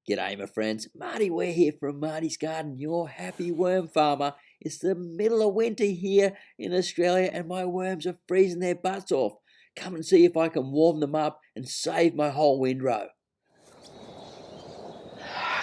G'day my friends, Marty Ware here from Marty's Garden, your happy worm farmer. It's the middle of winter here in Australia and my worms are freezing their butts off. Come and see if I can warm them up and save my whole windrow.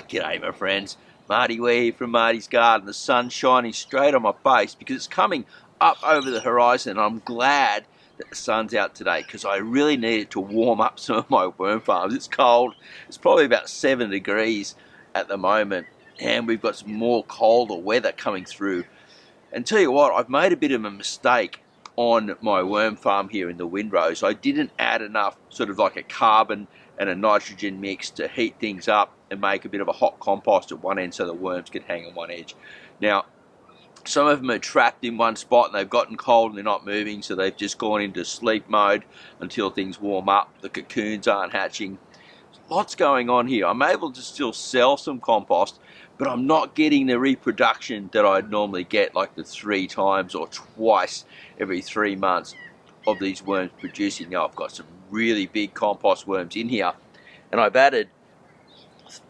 G'day my friends, Marty Ware here from Marty's Garden. The sun's shining straight on my face because it's coming up over the horizon and I'm glad that the sun's out today because I really need it to warm up some of my worm farms. It's cold, it's probably about 7 degrees at the moment and we've got some more colder weather coming through. And tell you what, I've made a bit of a mistake on my worm farm here in the Windrows. I didn't add enough sort of like a carbon and a nitrogen mix to heat things up and make a bit of a hot compost at one end so the worms could hang on one edge. Now, some of them are trapped in one spot and they've gotten cold and they're not moving, so they've just gone into sleep mode until things warm up. The cocoons aren't hatching. Lots going on here. I'm able to still sell some compost, but I'm not getting the reproduction that I'd normally get, like the 3 times or twice every 3 months of these worms producing. Now I've got some really big compost worms in here and I've added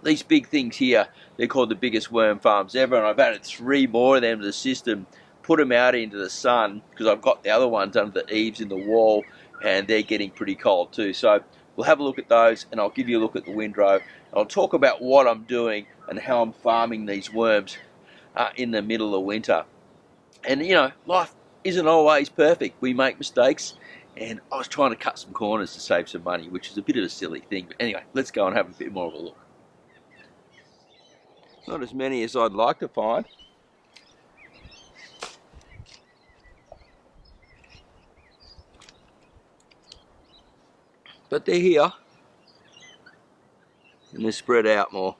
these big things here. They're called the biggest worm farms ever, and I've added 3 more of them to the system, put them out into the sun because I've got the other ones under the eaves in the wall and they're getting pretty cold too. So we'll have a look at those and I'll give you a look at the windrow. I'll talk about what I'm doing and how I'm farming these worms in the middle of winter. And you know, life isn't always perfect. We make mistakes and I was trying to cut some corners to save some money, which is a bit of a silly thing. But anyway, let's go and have a bit more of a look. Not as many as I'd like to find. But they're here. And they're spread out more.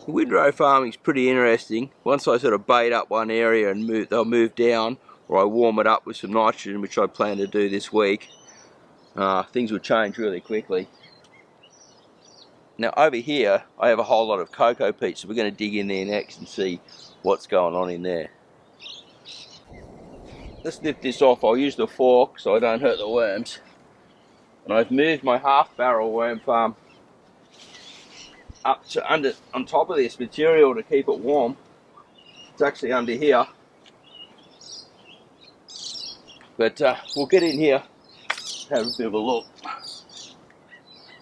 Windrow farming is pretty interesting. Once I sort of bait up one area and they'll move down, or I warm it up with some nitrogen, which I plan to do this week, things will change really quickly. Now over here, I have a whole lot of cocoa peat, so we're going to dig in there next and see what's going on in there. Let's lift this off. I'll use the fork so I don't hurt the worms. And I've moved my half-barrel worm farm up to on top of this material to keep it warm. It's actually under here. But we'll get in here, have a bit of a look.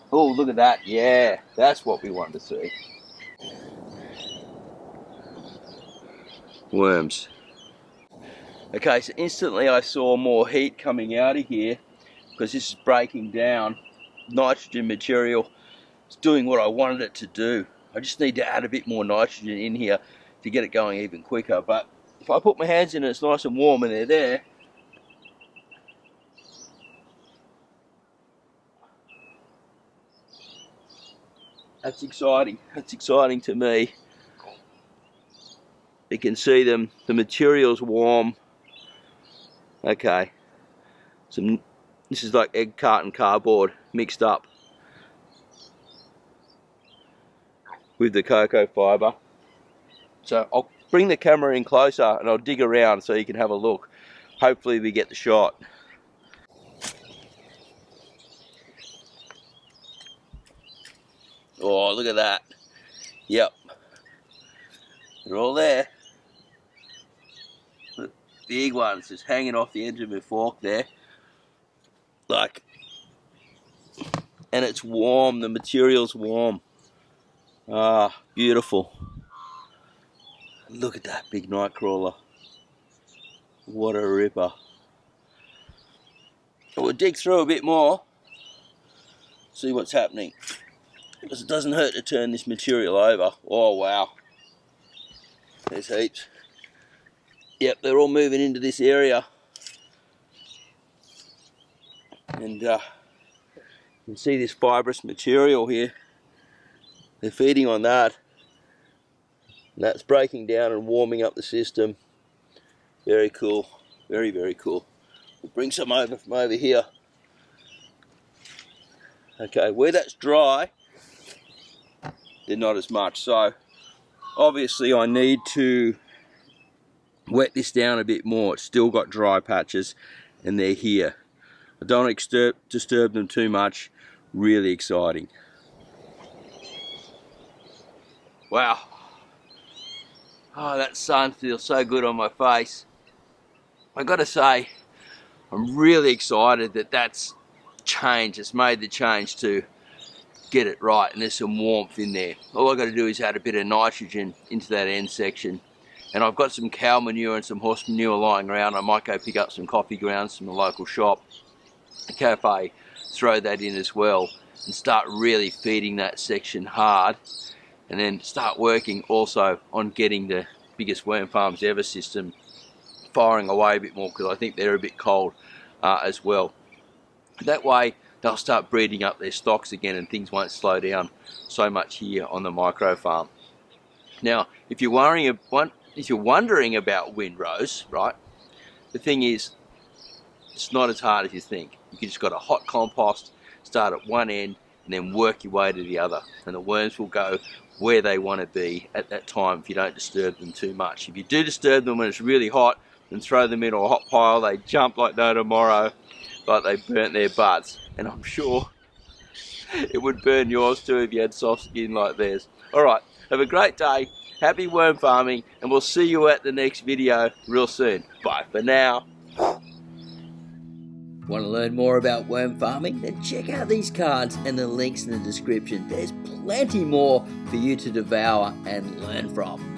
Oh, look at that. Yeah, that's what we want to see. Worms. Okay, so instantly I saw more heat coming out of here because this is breaking down nitrogen material. It's doing what I wanted it to do. I just need to add a bit more nitrogen in here to get it going even quicker. But if I put my hands in it, it's nice and warm and they're there. That's exciting. That's exciting to me. You can see them. The material's warm. Okay. This is like egg carton cardboard mixed up with the cocoa fibre. So I'll bring the camera in closer and I'll dig around so you can have a look. Hopefully we get the shot. Oh, look at that. Yep. They're all there. The big ones just hanging off the edge of my fork there. Like, and it's warm, the material's warm. Ah, beautiful. Look at that big night crawler. What a ripper. We'll dig through a bit more, see what's happening. Because it doesn't hurt to turn this material over. Oh wow, there's heaps. Yep, they're all moving into this area. And you can see this fibrous material here. They're feeding on that. And that's breaking down and warming up the system. Very cool. Very, very cool. We'll bring some over from over here. Okay, where that's dry, they're not as much. So obviously I need to wet this down a bit more. It's still got dry patches and they're here. I don't want to disturb them too much. Really exciting. Wow. Oh, that sun feels so good on my face. I got to say, I'm really excited that that's changed. It's made the change to get it right, and there's some warmth in there. All I got to do is add a bit of nitrogen into that end section, and I've got some cow manure and some horse manure lying around. I might go pick up some coffee grounds from the local shop, a cafe, throw that in as well, and start really feeding that section hard, and then start working also on getting the biggest worm farms ever system firing away a bit more, because I think they're a bit cold as well. That way they'll start breeding up their stocks again, and things won't slow down so much here on the micro farm. Now, if you're wondering about windrows, right, the thing is, it's not as hard as you think. You just got a hot compost, start at one end, and then work your way to the other, and the worms will go where they want to be at that time if you don't disturb them too much. If you do disturb them when it's really hot and throw them into a hot pile, they jump like no tomorrow, like they burnt their butts. And I'm sure it would burn yours too if you had soft skin like theirs. Alright, have a great day, happy worm farming, and we'll see you at the next video real soon. Bye for now. Want to learn more about worm farming? Then check out these cards and the links in the description. There's plenty more for you to devour and learn from.